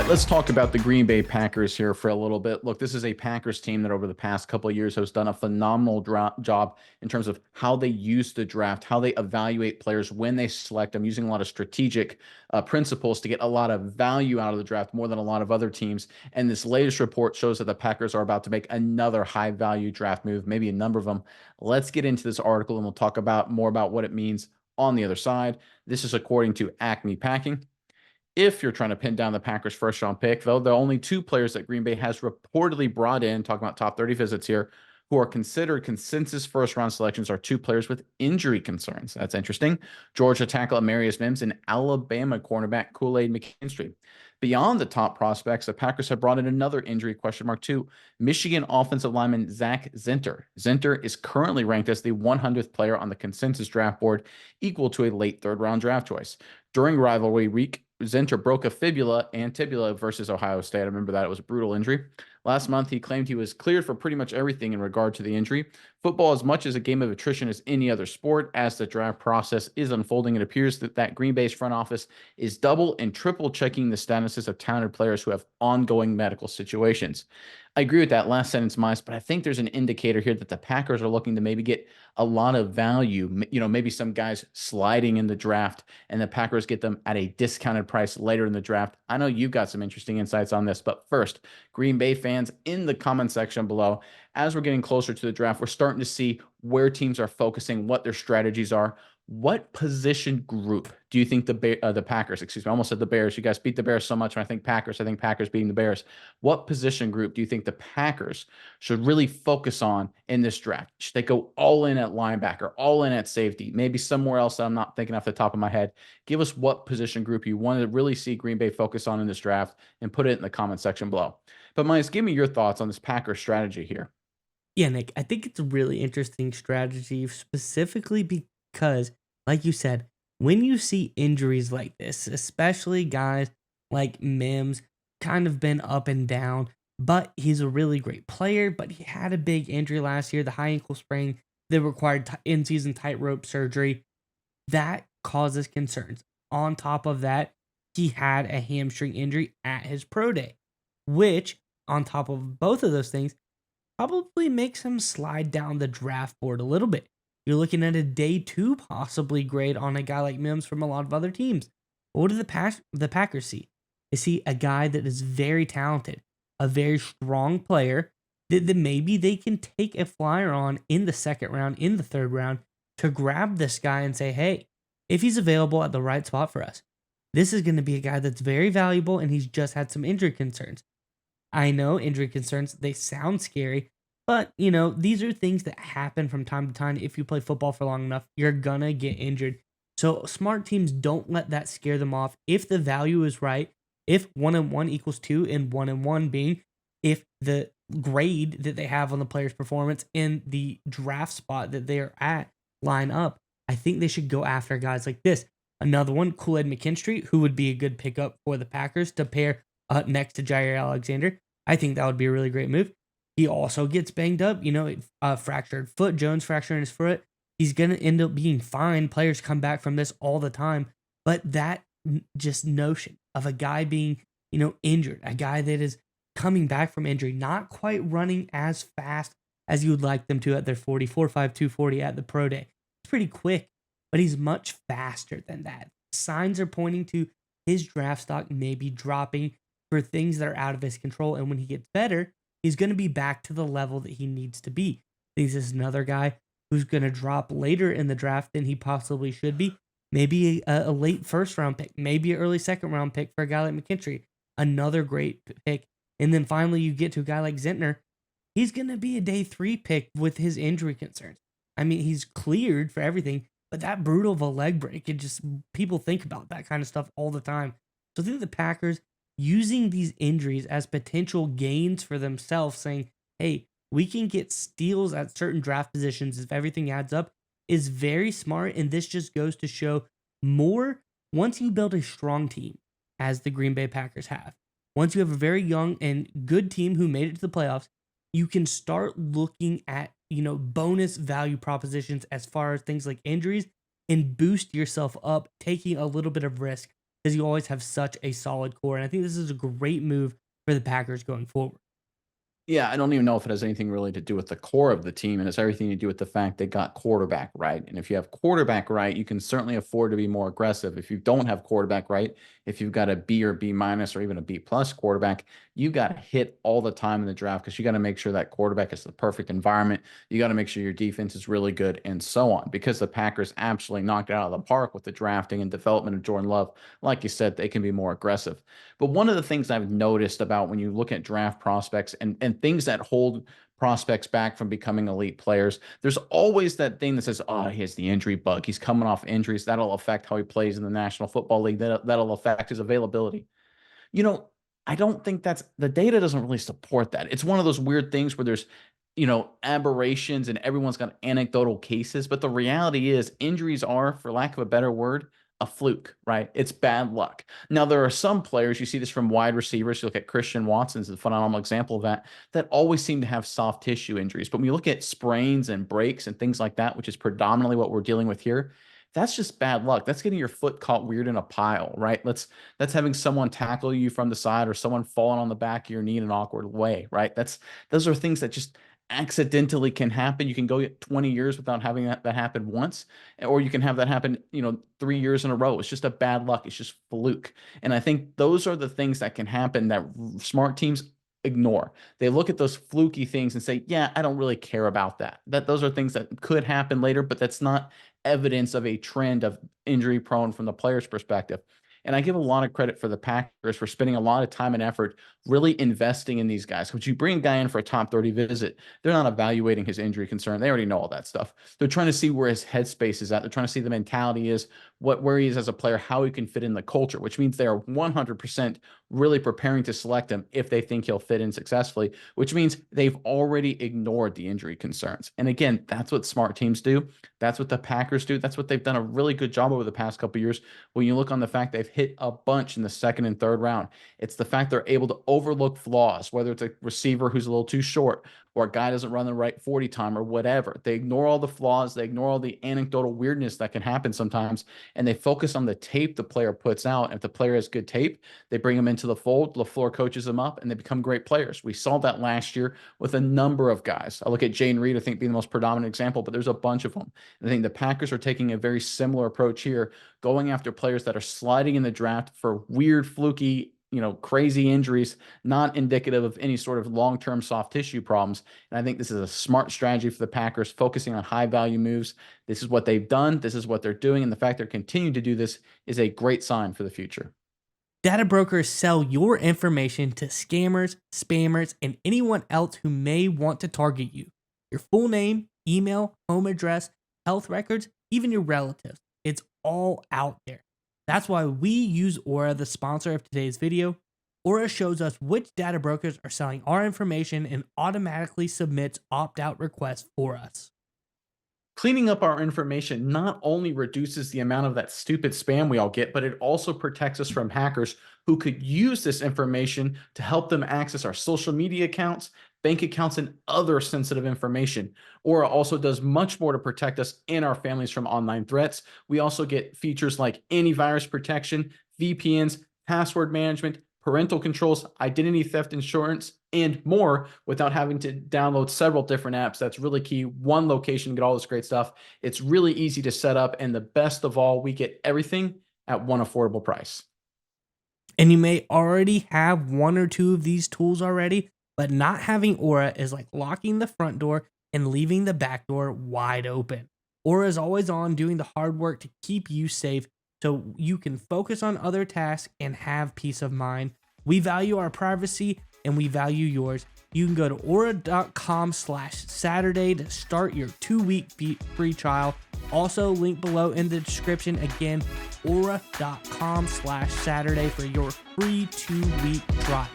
right, let's talk about the Green Bay Packers here for a little bit. Look, this is a Packers team that over the past couple of years has done a phenomenal job in terms of how they use the draft, how they evaluate players when they select them, using a lot of strategic principles to get a lot of value out of the draft more than a lot of other teams. And this latest report shows that the Packers are about to make another high value draft move, maybe a number of them. Let's get into this article and we'll talk about more about what it means on the other side. This is according to Acme Packing. If you're trying to pin down the Packers' first round pick, though, the only two players that Green Bay has reportedly brought in, talking about top 30 visits here, who are considered consensus first round selections are two players with injury concerns. That's interesting. Georgia tackle Amarius Mims and Alabama cornerback Kool-Aid McKinstry. Beyond the top prospects, the Packers have brought in another injury question mark too. Michigan offensive lineman Zach Zinter. Zinter is currently ranked as the 100th player on the consensus draft board, equal to a late third round draft choice. During rivalry week, Zinter broke a fibula and tibia versus Ohio State. I remember that. It was a brutal injury. Last month, he claimed he was cleared for pretty much everything in regard to the injury. Football, as much as a game of attrition as any other sport, as the draft process is unfolding, it appears that Green Bay's front office is double and triple checking the statuses of talented players who have ongoing medical situations. I agree with that last sentence, Miles, but I think there's an indicator here that the Packers are looking to maybe get a lot of value. Maybe some guys sliding in the draft and the Packers get them at a discounted price later in the draft. I know you've got some interesting insights on this, but first, Green Bay fans in the comment section below, as we're getting closer to the draft, we're starting to see where teams are focusing, what their strategies are. What position group do you think the Packers, excuse me, I almost said the Bears. You guys beat the Bears so much when I think Packers beating the Bears. What position group do you think the Packers should really focus on in this draft? Should they go all in at linebacker, all in at safety, maybe somewhere else that I'm not thinking off the top of my head? Give us what position group you want to really see Green Bay focus on in this draft and put it in the comment section below. But Miles, give me your thoughts on this Packers strategy here. Yeah, Nick, I think it's a really interesting strategy specifically because, like you said, when you see injuries like this, especially guys like Mims, kind of been up and down, but he's a really great player. But he had a big injury last year, the high ankle sprain that required in season tightrope surgery. That causes concerns. On top of that, he had a hamstring injury at his pro day, which, on top of both of those things, probably makes him slide down the draft board a little bit. You're looking at a day two possibly grade on a guy like Mims from a lot of other teams. What do the Packers see? They see a guy that is very talented, a very strong player that maybe they can take a flyer on in the second round, in the third round, to grab this guy and say, hey, if he's available at the right spot for us, this is going to be a guy that's very valuable and he's just had some injury concerns. I know injury concerns, they sound scary, but these are things that happen from time to time. If you play football for long enough, you're gonna get injured. So smart teams don't let that scare them off. If the value is right, if 1 and 1 equals 2, and 1 and 1 being if the grade that they have on the player's performance and the draft spot that they're at line up, I think they should go after guys like this. Another one, Kool-Aid McKinstry, who would be a good pickup for the Packers to pair next to Jair Alexander. I think that would be a really great move. He also gets banged up, fractured foot. Jones fracturing his foot. He's going to end up being fine. Players come back from this all the time. But that just notion of a guy being, injured, a guy that is coming back from injury, not quite running as fast as you would like them to at their 44.5, 240 at the pro day. It's pretty quick, but he's much faster than that. Signs are pointing to his draft stock may be dropping for things that are out of his control. And when he gets better, he's going to be back to the level that he needs to be. This is another guy who's going to drop later in the draft than he possibly should be. Maybe a late first round pick, maybe an early second round pick for a guy like McKinstry. Another great pick. And then finally, you get to a guy like Zentner. He's going to be a day 3 pick with his injury concerns. I mean, he's cleared for everything, but that brutal of a leg break, people think about that kind of stuff all the time. So I think the Packers using these injuries as potential gains for themselves, saying, hey, we can get steals at certain draft positions if everything adds up, is very smart. And this just goes to show more once you build a strong team, as the Green Bay Packers have. Once you have a very young and good team who made it to the playoffs, you can start looking at, bonus value propositions as far as things like injuries and boost yourself up, taking a little bit of risk because you always have such a solid core. And I think this is a great move for the Packers going forward. Yeah, I don't even know if it has anything really to do with the core of the team, and it's everything to do with the fact they got quarterback right. And if you have quarterback right, you can certainly afford to be more aggressive. If you don't have quarterback right, if you've got a B or B minus or even a B plus quarterback, you got to hit all the time in the draft because you got to make sure that quarterback is the perfect environment. You got to make sure your defense is really good and so on. Because the Packers absolutely knocked it out of the park with the drafting and development of Jordan Love. Like you said, they can be more aggressive. But one of the things I've noticed about when you look at draft prospects and things that hold prospects back from becoming elite players, there's always that thing that says, oh, he has the injury bug. He's coming off injuries. That'll affect how he plays in the National Football League. That'll affect his availability. You know, I don't think that's the data doesn't really support that. It's one of those weird things where there's, aberrations and everyone's got anecdotal cases. But the reality is, injuries are, for lack of a better word, a fluke, right? It's bad luck. Now, there are some players, you see this from wide receivers. You look at Christian Watson is a phenomenal example of that always seem to have soft tissue injuries. But when you look at sprains and breaks and things like that, which is predominantly what we're dealing with here, that's just bad luck. That's getting your foot caught weird in a pile, right? That's having someone tackle you from the side or someone falling on the back of your knee in an awkward way, right? Those are things that just accidentally can happen. You can go 20 years without having that happen once, or you can have that happen, 3 years in a row. It's just a bad luck. It's just fluke. And I think those are the things that can happen that smart teams ignore. They look at those fluky things and say, yeah, I don't really care about that. Those are things that could happen later, but that's not evidence of a trend of injury prone from the player's perspective. And I give a lot of credit for the Packers for spending a lot of time and effort really investing in these guys. Because you bring a guy in for a top 30 visit, they're not evaluating his injury concern. They already know all that stuff. They're trying to see where his headspace is at. They're trying to see the mentality is, where he is as a player, how he can fit in the culture, which means they are 100% really preparing to select him if they think he'll fit in successfully, which means they've already ignored the injury concerns. And again, that's what smart teams do. That's what the Packers do. That's what they've done a really good job over the past couple of years. When you look on the fact they've hit a bunch in the second and third round, it's the fact they're able to overlook flaws, whether it's a receiver who's a little too short or a guy doesn't run the right 40 time or whatever. They ignore all the flaws. They ignore all the anecdotal weirdness that can happen sometimes, and they focus on the tape the player puts out. If the player has good tape, they bring them into the fold. LaFleur coaches them up, and they become great players. We saw that last year with a number of guys. I look at Jayden Reed, I think, being the most predominant example, but there's a bunch of them. And I think the Packers are taking a very similar approach here, going after players that are sliding in the draft for weird, fluky, crazy injuries, not indicative of any sort of long-term soft tissue problems. And I think this is a smart strategy for the Packers, focusing on high-value moves. This is what they've done. This is what they're doing. And the fact they're continuing to do this is a great sign for the future. Data brokers sell your information to scammers, spammers, and anyone else who may want to target you. Your full name, email, home address, health records, even your relatives. It's all out there. That's why we use Aura, the sponsor of today's video. Aura shows us which data brokers are selling our information and automatically submits opt-out requests for us. Cleaning up our information not only reduces the amount of that stupid spam we all get, but it also protects us from hackers who could use this information to help them access our social media accounts, bank accounts, and other sensitive information. Aura also does much more to protect us and our families from online threats. We also get features like antivirus protection, VPNs, password management, parental controls, identity theft insurance, and more without having to download several different apps. That's really key. One location to get all this great stuff. It's really easy to set up. And the best of all, we get everything at one affordable price. And you may already have one or two of these tools already, but not having Aura is like locking the front door and leaving the back door wide open. Aura is always on, doing the hard work to keep you safe so you can focus on other tasks and have peace of mind. We value our privacy and we value yours. You can go to aura.com/Saturday to start your 2-week free trial. Also, link below in the description. Again, aura.com/Saturday for your free 2-week trial.